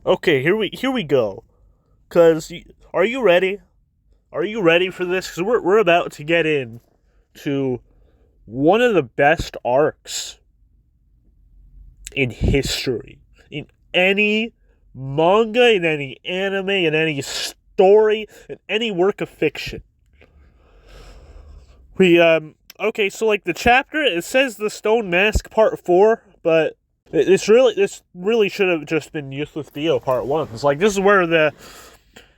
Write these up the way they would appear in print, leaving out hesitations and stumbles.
Okay, here we go. Are you ready? Are you ready for this? Because we're about to get in to one of the best arcs in history, in any manga, in any anime, in any story, in any work of fiction. Okay, so like the chapter, it says the Stone Mask Part 4, but this really should have just been Youth with Dio Part 1. It's like this is where the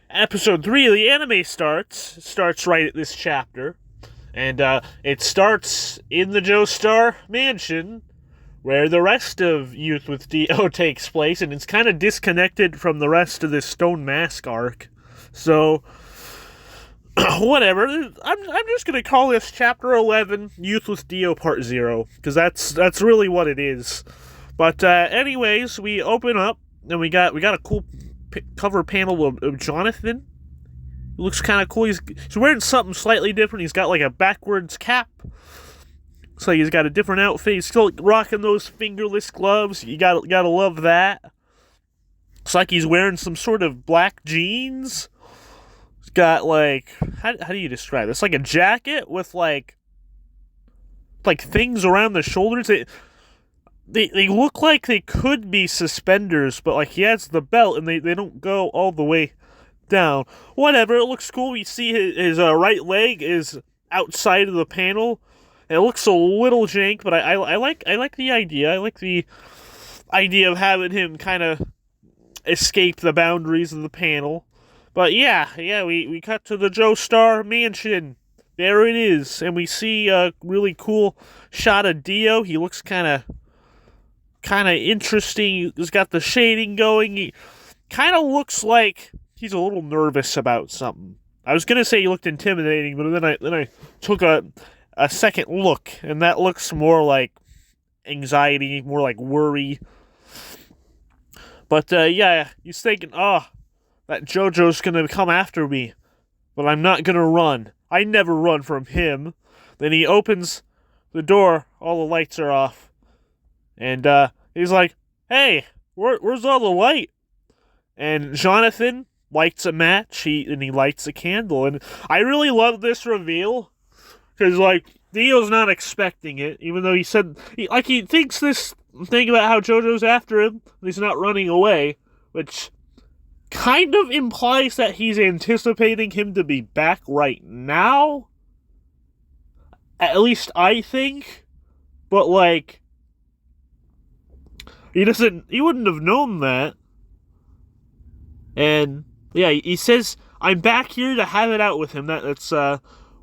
episode 3 of the anime starts right at this chapter. And it starts in the Joestar Mansion, where the rest of Youth with Dio takes place, and it's kind of disconnected from the rest of this Stone Mask arc. So, whatever. I'm just gonna call this Chapter 11 Youth with Dio Part 0, because that's really what it is. But anyways, we open up, and we got a cool cover panel of Jonathan. He looks kind of cool. He's wearing something slightly different. He's got like a backwards cap. So he's got a different outfit. He's still rocking those fingerless gloves. You gotta love that. It's like he's wearing some sort of black jeans. He's got like how do you describe it? It's like a jacket with like things around the shoulders. They look like they could be suspenders, but like he has the belt and they don't go all the way down. Whatever, it looks cool. We see his right leg is outside of the panel. It looks a little jank, but I like the idea. I like the idea of having him kind of escape the boundaries of the panel. But yeah, we cut to the Joestar Mansion. There it is, and we see a really cool shot of Dio. He looks kind of interesting. He's got the shading going. He kind of looks like he's a little nervous about something. I was gonna say he looked intimidating, but then I took a second look, and that looks more like anxiety, more like worry. But yeah, he's thinking, that JoJo's gonna come after me, but I'm not gonna run. I never run from him. Then he opens the door. All the lights are off, and he's like, "Hey, where's all the light?" And Jonathan lights a match. He lights a candle, and I really love this reveal because like Dio's not expecting it, even though he said he thinks this thing about how JoJo's after him. And he's not running away, which kind of implies that he's anticipating him to be back right now. At least I think, but like he wouldn't have known that. And yeah, he says, "I'm back here to have it out with him." That's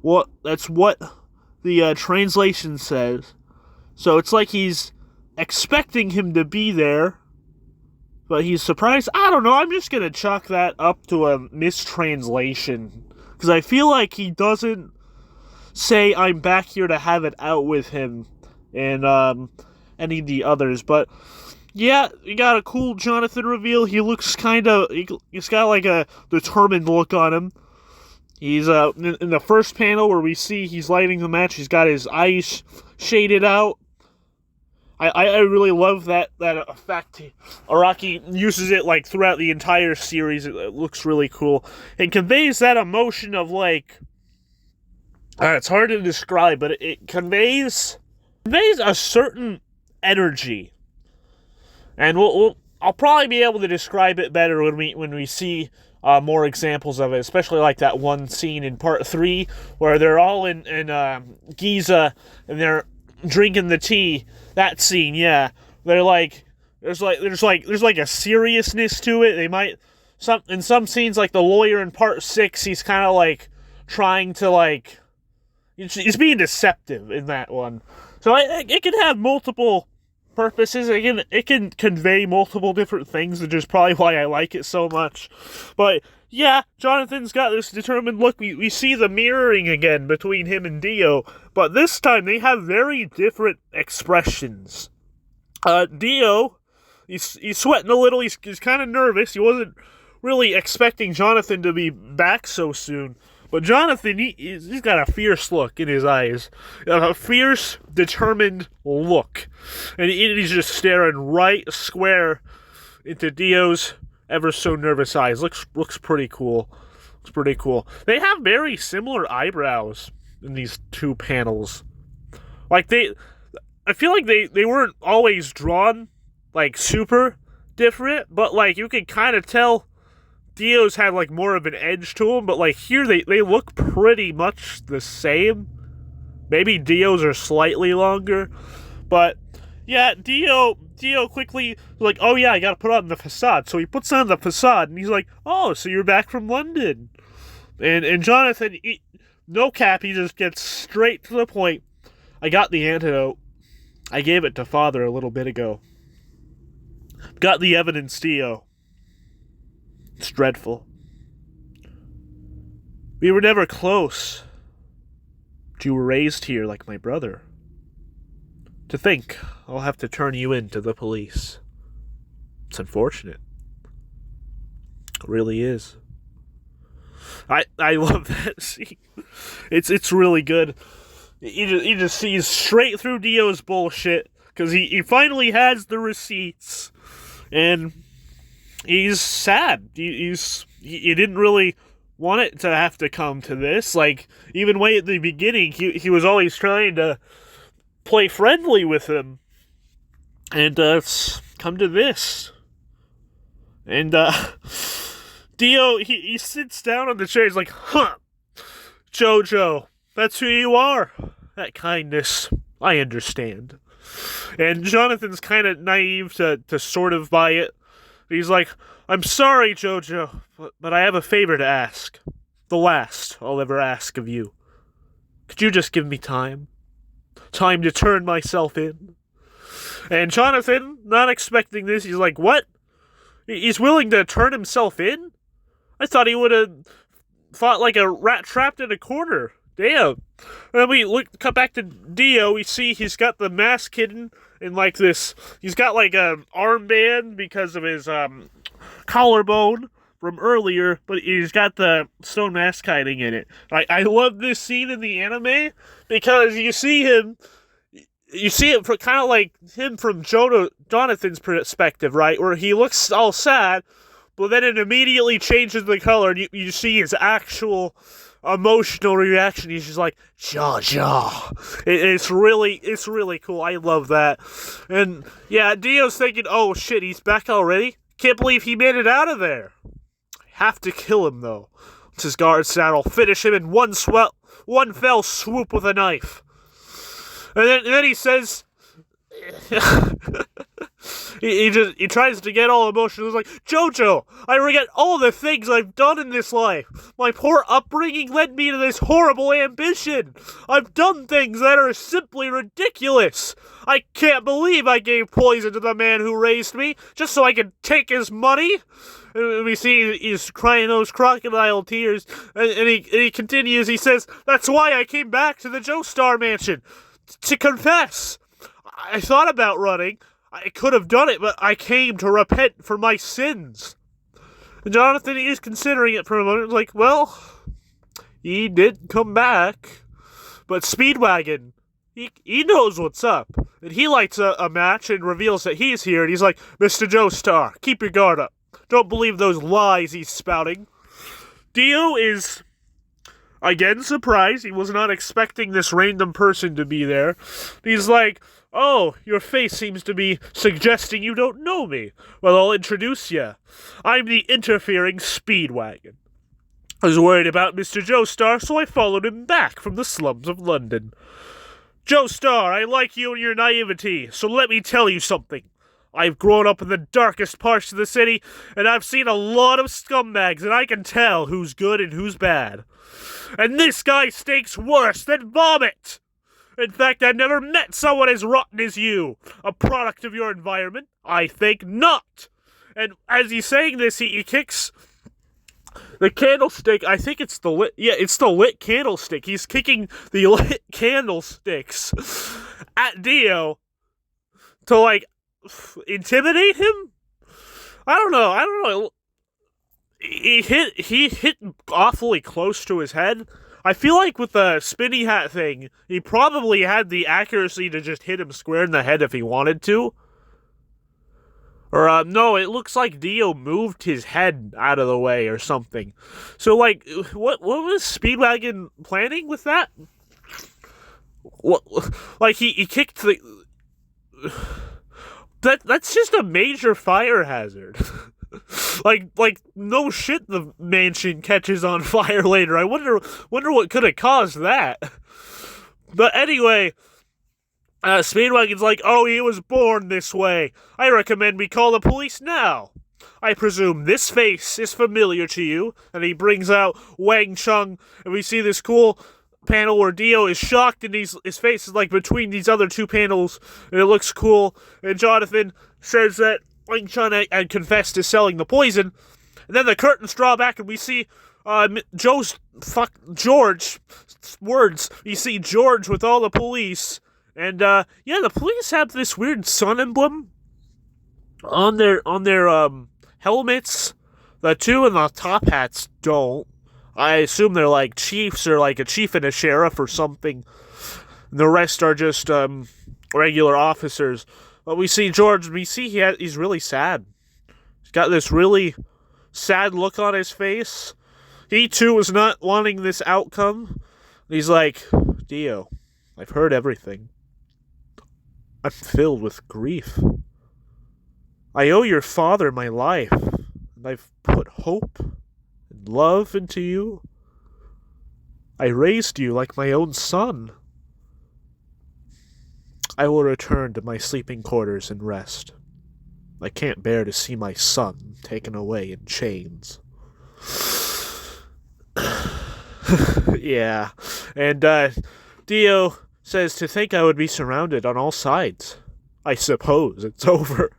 what the translation says. So it's like he's expecting him to be there, but he's surprised. I don't know. I'm just gonna chalk that up to a mistranslation because I feel like he doesn't say, "I'm back here to have it out with him," and any of the others, but. Yeah, you got a cool Jonathan reveal. He looks he's got like a determined look on him. He's in the first panel where we see he's lighting the match, he's got his eyes shaded out. I really love that effect. Araki uses it like throughout the entire series. It looks really cool. It conveys that emotion of like, it's hard to describe, but it conveys a certain energy. And I'll probably be able to describe it better when we see more examples of it, especially like that one scene in Part 3 where they're all in Giza and they're drinking the tea. That scene, yeah, they're like there's a seriousness to it. They might in some scenes, like the lawyer in Part 6, he's kind of like trying to like he's being deceptive in that one. So it can have multiple purposes. It can convey multiple different things, which is probably why I like it so much. But yeah, Jonathan's got this determined look. We see the mirroring again between him and Dio, but this time they have very different expressions. Dio, he's sweating a little. He's kind of nervous. He wasn't really expecting Jonathan to be back so soon. But Jonathan, he's got a fierce look in his eyes. A fierce, determined look. And he's just staring right square into Dio's ever so nervous eyes. Looks pretty cool. Looks pretty cool. They have very similar eyebrows in these two panels. Like I feel like they weren't always drawn like super different, but like you can kind of tell Dio's had like more of an edge to them, but like here they look pretty much the same. Maybe Dio's are slightly longer, but yeah, Dio quickly like, oh yeah, I gotta put on the facade. So he puts on the facade and he's like, oh, so you're back from London. And Jonathan, no cap, he just gets straight to the point. I got the antidote. I gave it to Father a little bit ago. Got the evidence, Dio. It's dreadful. We were never close. But you were raised here like my brother. To think I'll have to turn you in to the police. It's unfortunate. It really is. I love that scene. It's really good. He just sees straight through Dio's bullshit because he finally has the receipts, and he's sad. He didn't really want it to have to come to this. Like, even way at the beginning, he was always trying to play friendly with him, and it's come to this. And Dio, he sits down on the chair. He's like, huh, JoJo, that's who you are. That kindness, I understand. And Jonathan's kind of naive to sort of buy it. He's like, I'm sorry, JoJo, but I have a favor to ask. The last I'll ever ask of you. Could you just give me time? Time to turn myself in? And Jonathan, not expecting this, he's like, what? He's willing to turn himself in? I thought he would have fought like a rat trapped in a corner. Damn. And then we cut back to Dio. We see he's got the mask hidden in like this. He's got like an armband because of his collarbone from earlier, but he's got the stone mask hiding in it. I love this scene in the anime because you see it for kind of like him from Jonathan's perspective, right? Where he looks all sad, but then it immediately changes the color, and you see his actual emotional reaction. He's just like, JoJo. It's really cool. I love that. And yeah, Dio's thinking, oh shit, he's back already? Can't believe he made it out of there. Have to kill him though. It's his guard saddle. Finish him in one fell swoop with a knife. And then he says, he tries to get all emotional. He's like, JoJo, I regret all the things I've done in this life. My poor upbringing led me to this horrible ambition. I've done things that are simply ridiculous. I can't believe I gave poison to the man who raised me just so I could take his money. And we see he's crying those crocodile tears, and he continues. He says, that's why I came back to the Joestar Mansion. To confess, I thought about running. I could have done it, but I came to repent for my sins. And Jonathan is considering it for a moment. Like, well, he did come back, but Speedwagon, he knows what's up. And he lights a match and reveals that he's here. And he's like, Mr. Joestar, keep your guard up. Don't believe those lies he's spouting. Dio is again surprised. He was not expecting this random person to be there. He's like, oh, your face seems to be suggesting you don't know me. Well, I'll introduce you. I'm the interfering Speedwagon. I was worried about Mr. Joestar, so I followed him back from the slums of London. Joestar, I like you and your naivety, so let me tell you something. I've grown up in the darkest parts of the city, and I've seen a lot of scumbags, and I can tell who's good and who's bad. And this guy stinks worse than vomit! In fact, I've never met someone as rotten as you. A product of your environment? I think not! And as he's saying this, he kicks the candlestick. I think it's the lit... Yeah, it's the lit candlestick. He's kicking the lit candlesticks at Dio to, like, intimidate him? I don't know. He hit awfully close to his head. I feel like with the spinny hat thing, he probably had the accuracy to just hit him square in the head if he wanted to. Or, no, it looks like Dio moved his head out of the way or something. So, like, what was Speedwagon planning with that? What, like, he kicked the... That's just a major fire hazard. like, no shit the mansion catches on fire later. I wonder what could have caused that. But anyway... Speedwagon's like, oh, he was born this way. I recommend we call the police now. I presume this face is familiar to you. And he brings out Wang Chung, and we see this cool panel where Dio is shocked, and his face is like between these other two panels, and it looks cool. And Jonathan says that Wang Chung had confessed to selling the poison. And then the curtains draw back, and we see George words. You see George with all the police. And, the police have this weird sun emblem on their helmets. The two in the top hats don't. I assume they're like chiefs or like a chief and a sheriff or something. And the rest are just, regular officers. But we see George, he's really sad. He's got this really sad look on his face. He, too, was not wanting this outcome. He's like, Dio, I've heard everything. I'm filled with grief. I owe your father my life, and I've put hope and love into you. I raised you like my own son. I will return to my sleeping quarters and rest. I can't bear to see my son taken away in chains. Yeah, and Dio says to think I would be surrounded on all sides. I suppose it's over.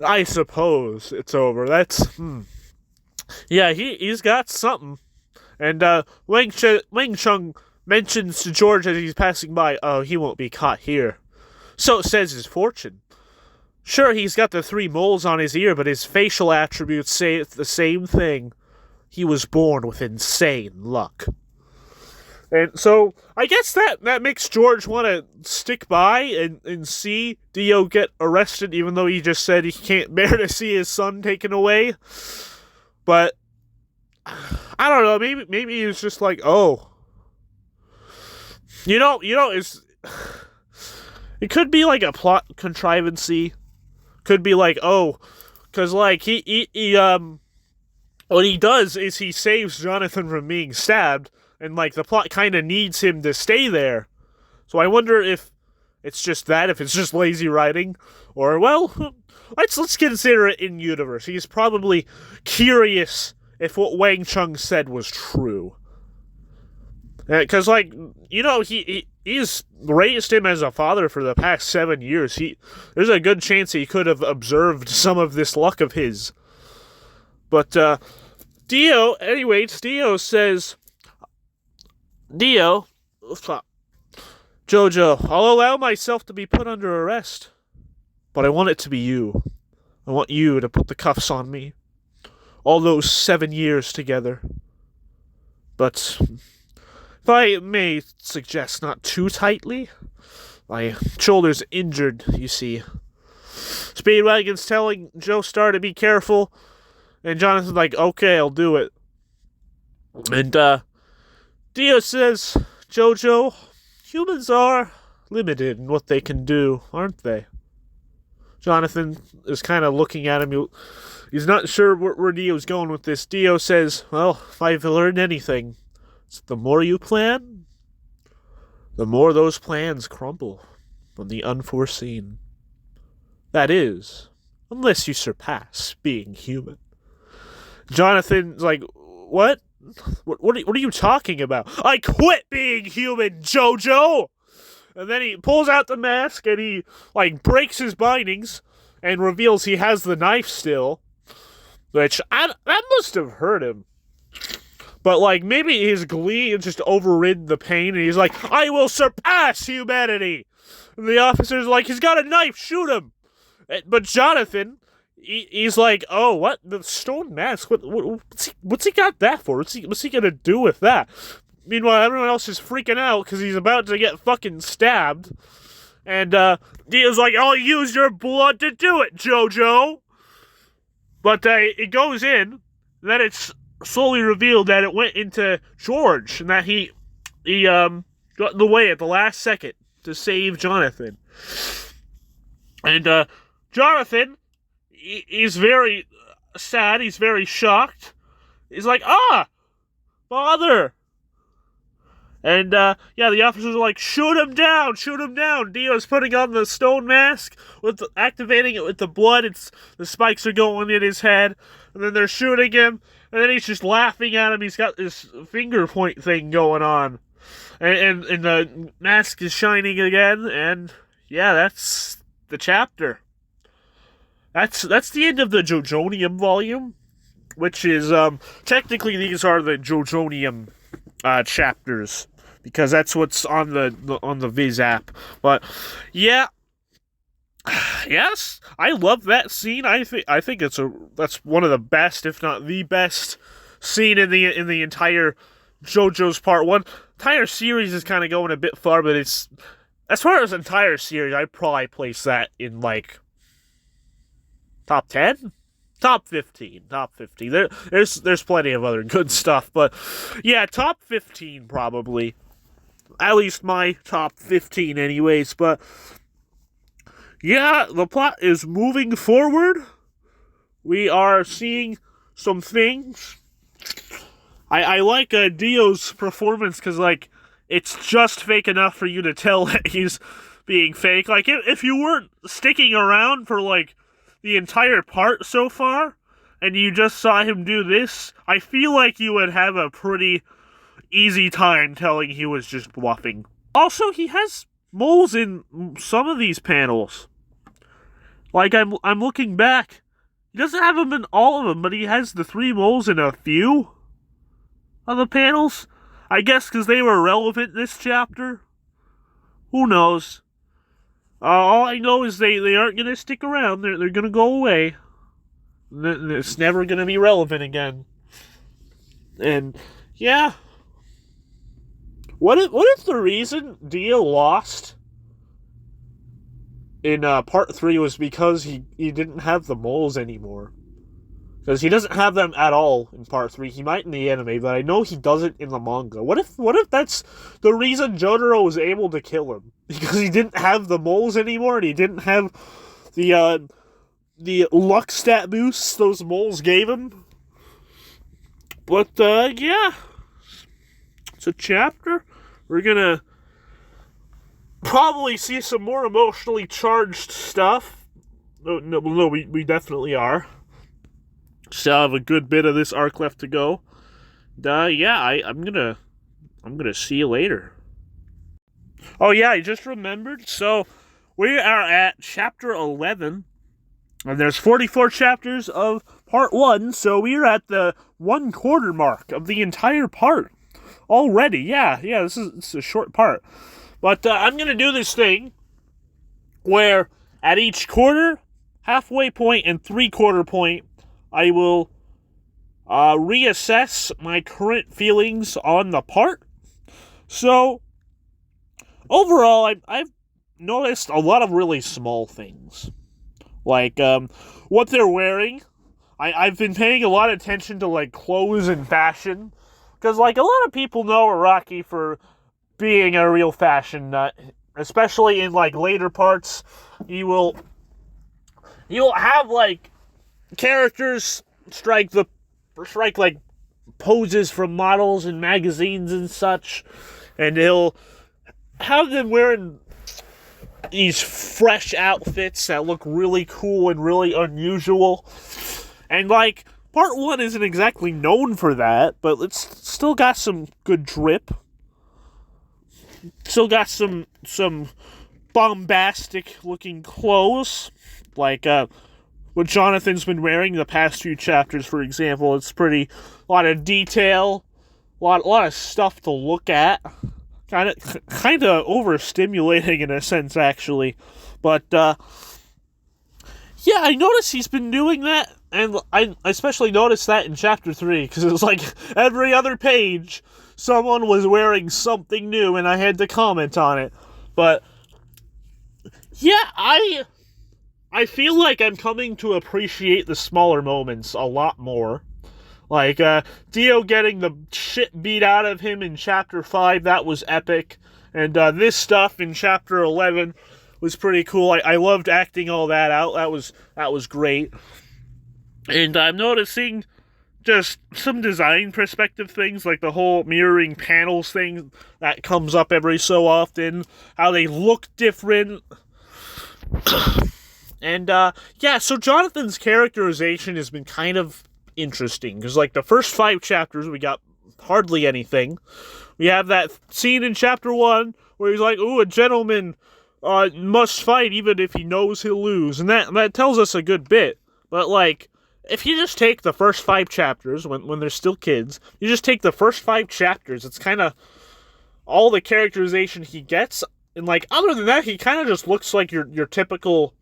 I suppose it's over. That's, Yeah, he's got something. And, Wang Chung mentions to George as he's passing by, oh, he won't be caught here. So says his fortune. Sure, he's got the 3 moles on his ear, but his facial attributes say the same thing. He was born with insane luck. And so, I guess that makes George want to stick by and see Dio get arrested, even though he just said he can't bear to see his son taken away. But, I don't know, maybe he was just like, oh. You know, it's... It could be like a plot contrivancy. Could be like, oh, because, like, he what he does is he saves Jonathan from being stabbed, and, like, the plot kind of needs him to stay there. So I wonder if it's just that, if it's just lazy writing, or, well, let's consider it in universe. He's probably curious if what Wang Chung said was true. Because, like, you know, he's raised him as a father for the past 7 years. There's a good chance he could have observed some of this luck of his. But, Dio says... Dio, JoJo, I'll allow myself to be put under arrest, but I want it to be you. I want you to put the cuffs on me. All those 7 years together. But, if I may suggest not too tightly, my shoulder's injured, you see. Speedwagon's telling Joestar to be careful, and Jonathan's like, okay, I'll do it. And, Dio says, JoJo, humans are limited in what they can do, aren't they? Jonathan is kind of looking at him. He's not sure where Dio's going with this. Dio says, well, if I've learned anything, it's the more you plan, the more those plans crumble from the unforeseen. That is, unless you surpass being human. Jonathan's like, what? What are you talking about? I quit being human, JoJo! And then he pulls out the mask and he, like, breaks his bindings and reveals he has the knife still. Which, that must have hurt him. But, like, maybe his glee just overrid the pain and he's like, I will surpass humanity! And the officer's like, he's got a knife, shoot him! But Jonathan... He's like, oh, what? The stone mask? What's he got that for? What's he gonna do with that? Meanwhile, everyone else is freaking out because he's about to get fucking stabbed. And Dio's like, I'll use your blood to do it, JoJo. But it goes in, then it's slowly revealed that it went into George, and that he got in the way at the last second to save Jonathan. And Jonathan, he's very sad, he's very shocked. He's like, Father! And, the officers are like, shoot him down! Dio's putting on the stone mask, activating it with the blood. The spikes are going in his head, and then they're shooting him, and then he's just laughing at him. He's got this finger point thing going on. And the mask is shining again, and, that's the chapter. That's the end of the JoJonium volume, which is, technically these are the JoJonium chapters, because that's what's on the Viz app. But yes, I love that scene. I think that's one of the best, if not the best, scene in the entire JoJo's Part 1. Entire series is kind of going a bit far, but it's, as far as entire series, I'd probably place that in like top 10. Top 15. There's plenty of other good stuff, but yeah, top 15 probably. At least my top 15 anyways, but yeah, the plot is moving forward. We are seeing some things. I like Dio's performance because, like, it's just fake enough for you to tell that he's being fake. Like, if you weren't sticking around for, like, the entire part so far, and you just saw him do this, I feel like you would have a pretty easy time telling he was just bluffing. Also, he has moles in some of these panels. Like, I'm looking back. He doesn't have them in all of them, but he has the 3 moles in a few of the panels. I guess because they were relevant this chapter. Who knows? All I know is they aren't going to stick around. They're going to go away. It's never going to be relevant again. And, yeah. What if the reason Dio lost in Part 3 was because he didn't have the moles anymore? Because he doesn't have them at all in Part 3. He might in the anime, but I know he doesn't in the manga. What if that's the reason Jotaro was able to kill him? Because he didn't have the moles anymore, and he didn't have the luck stat boost those moles gave him? But, yeah. It's a chapter. We're gonna probably see some more emotionally charged stuff. No, we definitely are. Still have a good bit of this arc left to go. I'm gonna see you later. Oh yeah, I just remembered. So we are at chapter 11, and there's 44 chapters of part 1. So we are at the 1/4 mark of the entire part already. Yeah. This is a short part, but I'm gonna do this thing where at each quarter, halfway point, and 3/4 point, I will reassess my current feelings on the part. So, overall, I've noticed a lot of really small things. Like, what they're wearing. I've been paying a lot of attention to, like, clothes and fashion. Because, like, a lot of people know Araki for being a real fashion nut. Especially in, like, later parts. You'll have, like, characters strike like poses from models and magazines and such, and he'll have them wearing these fresh outfits that look really cool and really unusual. And like part 1 isn't exactly known for that, but it's still got some good drip. Still got some bombastic looking clothes, like what Jonathan's been wearing the past few chapters, for example. It's a lot of detail, a lot of stuff to look at. Kind of overstimulating in a sense, actually. But, yeah, I noticed he's been doing that, and I especially noticed that in chapter 3, because it was like every other page, someone was wearing something new, and I had to comment on it. But Yeah, I feel like I'm coming to appreciate the smaller moments a lot more. Like, Dio getting the shit beat out of him in Chapter 5, that was epic. And this stuff in Chapter 11 was pretty cool. I loved acting all that out. That was great. And I'm noticing just some design perspective things, like the whole mirroring panels thing that comes up every so often, how they look different. And, yeah, so Jonathan's characterization has been kind of interesting, because, like, the first 5 chapters, we got hardly anything. We have that scene in Chapter 1 where he's like, ooh, a gentleman must fight even if he knows he'll lose, and that tells us a good bit. But, like, if you just take the first 5 chapters, when they're still kids, you just take the first 5 chapters, it's kind of all the characterization he gets, and, like, other than that, he kind of just looks like your typical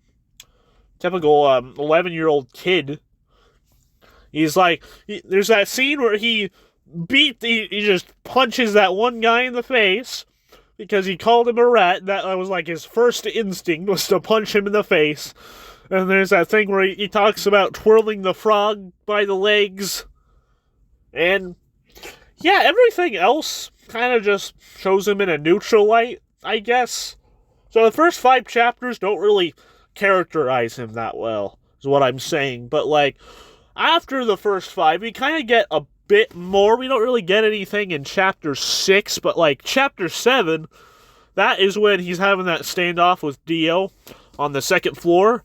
11-year-old kid. He's like, there's that scene where he just punches that one guy in the face because he called him a rat. That was like his first instinct, was to punch him in the face. And there's that thing where he talks about twirling the frog by the legs. And yeah, everything else kind of just shows him in a neutral light, I guess. So the first 5 chapters don't really characterize him that well, is what I'm saying. But, like, after the first 5, we kind of get a bit more. We don't really get anything in Chapter 6, but, like, Chapter 7, that is when he's having that standoff with Dio on the 2nd floor.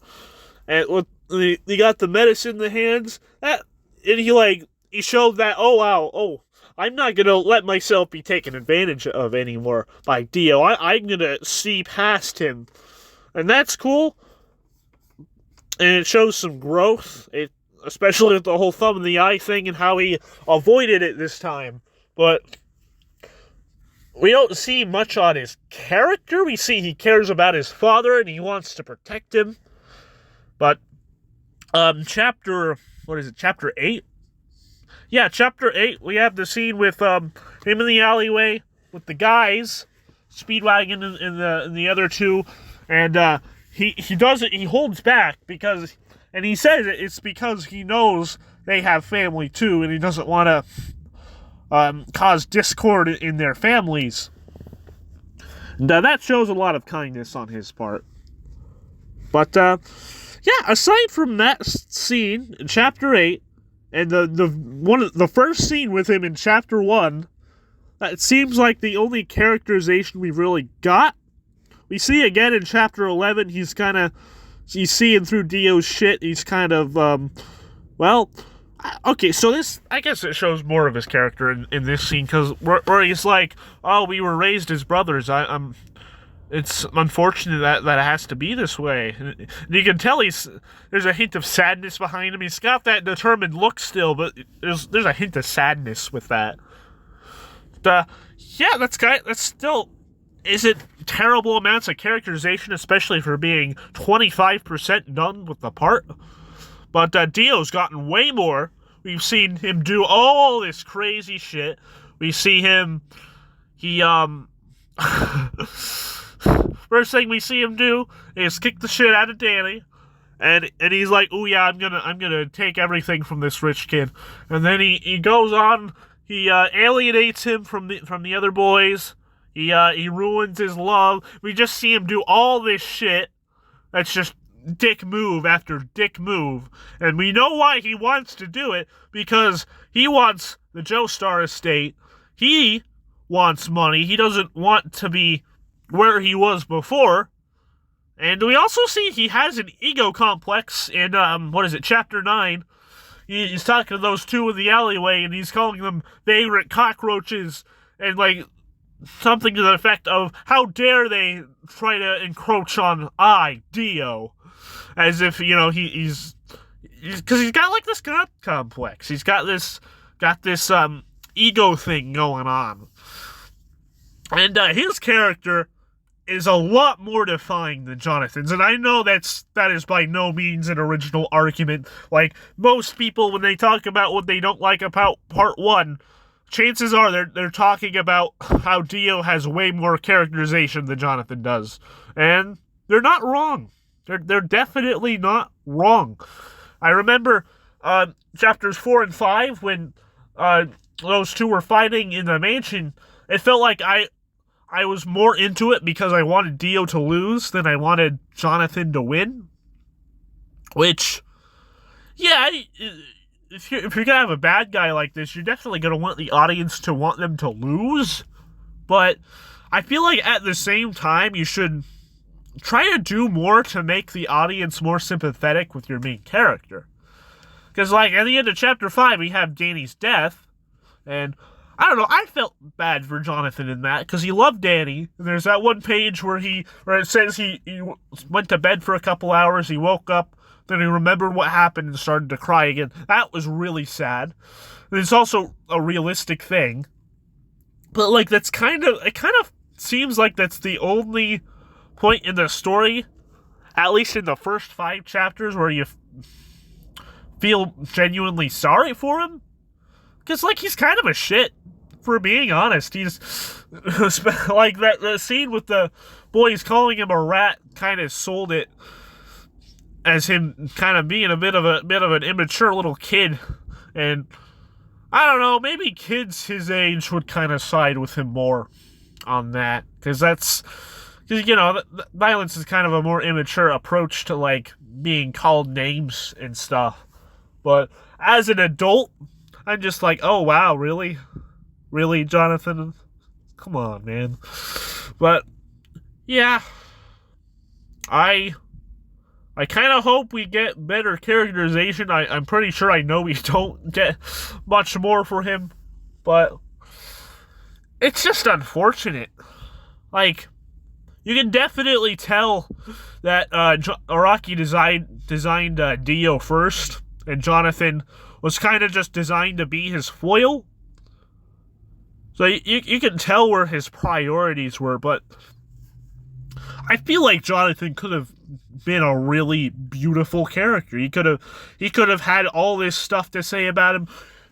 And he got the medicine in the hands. And he showed that, oh, wow, I'm not going to let myself be taken advantage of anymore by Dio. I'm going to see past him. And that's cool. And it shows some growth, especially with the whole thumb in the eye thing and how he avoided it this time. But we don't see much on his character. We see he cares about his father and he wants to protect him. But, Chapter 8? Yeah, Chapter 8, we have the scene with him in the alleyway with the guys, Speedwagon and the other two, and he does it, he holds back because, and he says it's because he knows they have family too, and he doesn't want to cause discord in their families. And that shows a lot of kindness on his part. But, yeah, aside from that scene in Chapter 8, and the first scene with him in Chapter 1, it seems like the only characterization we've really got. We see again in Chapter 11, he's seeing through Dio's shit. He's kind of, okay, so this, I guess it shows more of his character in this scene, because where he's like, oh, we were raised as brothers. It's unfortunate that it has to be this way. And you can tell there's a hint of sadness behind him. He's got that determined look still, but there's a hint of sadness with that. Yeah, that's still isn't terrible amounts of characterization, especially for being 25% done with the part. But Dio's gotten way more. We've seen him do all this crazy shit. We see him, first thing we see him do is kick the shit out of Danny, and he's like, "Oh yeah, I'm gonna take everything from this rich kid." And then he goes on, he alienates him from the other boys. He ruins his love. We just see him do all this shit. That's just dick move after dick move, and we know why he wants to do it, because he wants the Joestar estate. He wants money. He doesn't want to be where he was before. And we also see he has an ego complex in, Chapter 9. He's talking to those two in the alleyway, and he's calling them vagrant cockroaches, and, like, something to the effect of, how dare they try to encroach on Dio. As if, he's because he's got, like, this god complex. He's got this ego thing going on. And, his character is a lot more defined than Jonathan's, and I know that is by no means an original argument. Like, most people, when they talk about what they don't like about Part 1, chances are they're talking about how Dio has way more characterization than Jonathan does. And they're not wrong. They're definitely not wrong. I remember chapters 4 and 5 when those two were fighting in the mansion. It felt like I was more into it because I wanted Dio to lose than I wanted Jonathan to win. Which, yeah, if you're gonna have a bad guy like this, you're definitely gonna want the audience to want them to lose. But I feel like at the same time, you should try to do more to make the audience more sympathetic with your main character. Because, like, at the end of chapter 5, we have Danny's death, and I don't know, I felt bad for Jonathan in that, because he loved Danny. And there's that one page where it says he went to bed for a couple hours, he woke up, then he remembered what happened and started to cry again. That was really sad. And it's also a realistic thing. But, like, it kind of seems like that's the only point in the story, at least in the first 5 chapters, where you feel genuinely sorry for him. Because, like, he's kind of a shit, for being honest. He's, like, that scene with the boys calling him a rat kind of sold it as him kind of being a bit of an immature little kid. And I don't know, maybe kids his age would kind of side with him more on that. Because you know, violence is kind of a more immature approach to, like, being called names and stuff. But as an adult, I'm just like, oh, wow, really? Really, Jonathan? Come on, man. But, yeah. I kind of hope we get better characterization. I'm pretty sure I know we don't get much more for him. But it's just unfortunate. Like, you can definitely tell that Araki designed Dio first, and Jonathan was kind of just designed to be his foil. So you can tell where his priorities were, but I feel like Jonathan could have been a really beautiful character. He could have had all this stuff to say about him.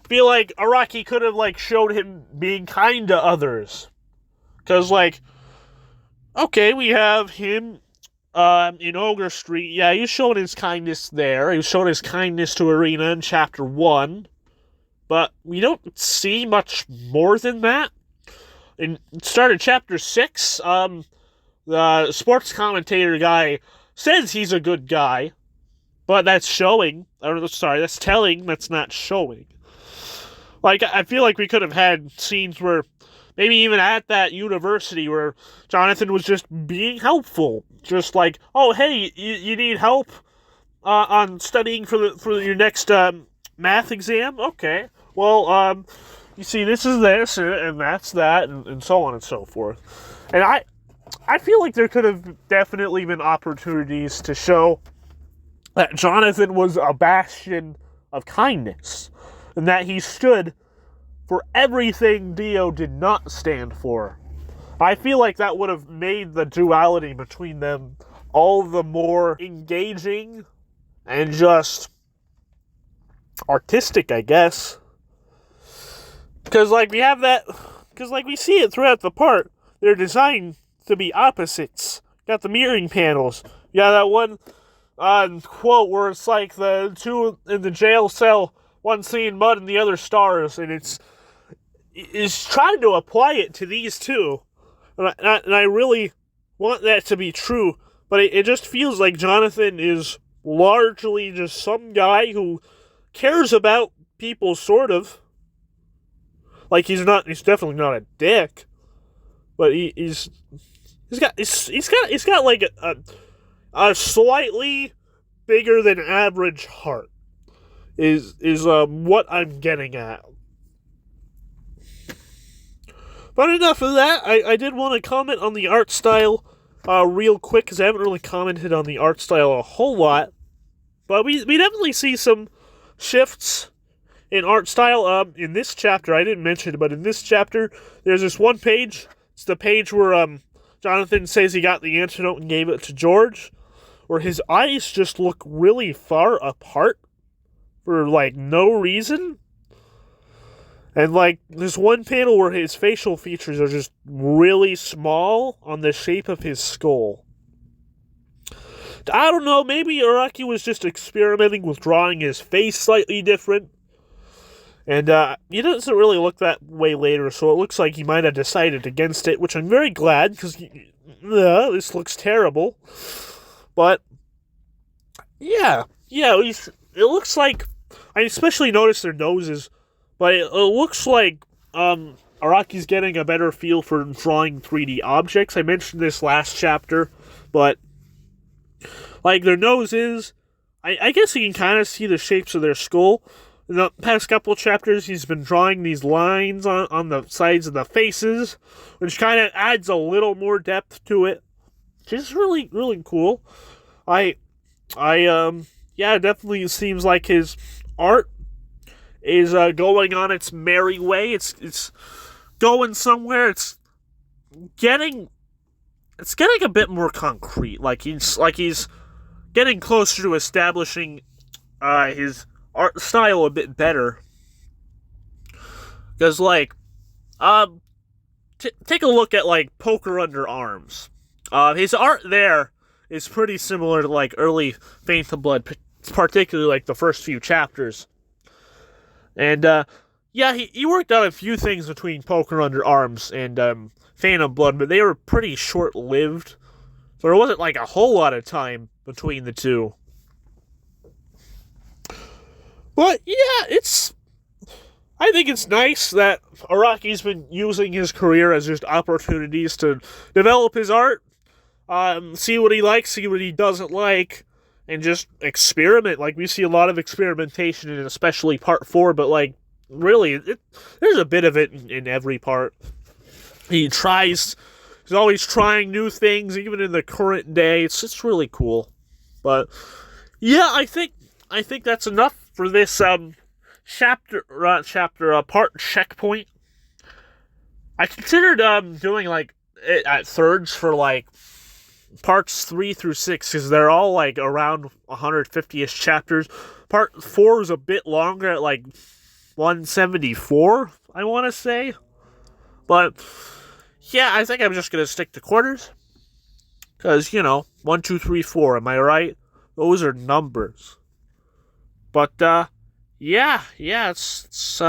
I feel like Araki could have, like, showed him being kind to others. Because, like, okay, we have him in Ogre Street. Yeah, he's showing his kindness there. He was showing his kindness to Arena in chapter 1. But we don't see much more than that. In start of chapter 6, the sports commentator guy says he's a good guy. But that's showing. That's telling, that's not showing. Like, I feel like we could have had scenes where maybe even at that university where Jonathan was just being helpful. Just like, oh, hey, you need help on studying for your next math exam? Okay. Well, you see, this is this, and that's that, and so on and so forth. And I feel like there could have definitely been opportunities to show that Jonathan was a bastion of kindness, and that he stood for everything Dio did not stand for. I feel like that would have made the duality between them all the more engaging and just artistic, I guess. Because, like, we see it throughout the part. They're designed to be opposites. Got the mirroring panels. You got that one quote where it's like the two in the jail cell, one seeing mud and the other stars, and it's trying to apply it to these two. And I really want that to be true, but it just feels like Jonathan is largely just some guy who cares about people, sort of. Like, he's definitely not a dick, but he's got like a slightly bigger than average heart. Is what I'm getting at. But enough of that. I did want to comment on the art style real quick, because I haven't really commented on the art style a whole lot. But we definitely see some shifts in art style. In this chapter, I didn't mention it, but in this chapter, there's this one page. It's the page where Jonathan says he got the antidote and gave it to George, where his eyes just look really far apart for, like, no reason. And, like, there's one panel where his facial features are just really small on the shape of his skull. I don't know, maybe Araki was just experimenting with drawing his face slightly different. And he doesn't really look that way later, so it looks like he might have decided against it, which I'm very glad, because this looks terrible. But, yeah, it looks like, I especially noticed their noses, but it looks like Araki's getting a better feel for drawing 3D objects. I mentioned this last chapter, but, like, their noses, I guess you can kind of see the shapes of their skull. In the past couple of chapters, he's been drawing these lines on the sides of the faces, which kind of adds a little more depth to it, which is really, really cool. Yeah, it definitely seems like his art is going on its merry way. It's going somewhere. It's getting a bit more concrete. Like he's getting closer to establishing his art style a bit better. Because, like, take a look at, like, Poker Under Arms. His art there is pretty similar to, like, early Phantom Blood, particularly, like, the first few chapters. And, yeah, he worked out a few things between Poker Under Arms and Phantom Blood, but they were pretty short-lived. So there wasn't, like, a whole lot of time between the two. But, yeah, I think it's nice that Araki's been using his career as just opportunities to develop his art, see what he likes, see what he doesn't like, and just experiment. Like, we see a lot of experimentation in especially part 4, but, like, really, there's a bit of it in every part. He's always trying new things, even in the current day. It's really cool. But, yeah, I think that's enough for this part checkpoint. I considered doing like it at thirds for like parts 3 through 6 because they're all like around 150-ish chapters. Part 4 is a bit longer at like 174, I want to say. But yeah, I think I'm just gonna stick to quarters because 1, 2, 3, 4. Am I right? Those are numbers. But, yeah, it's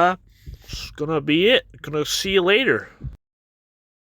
gonna be it. Gonna see you later.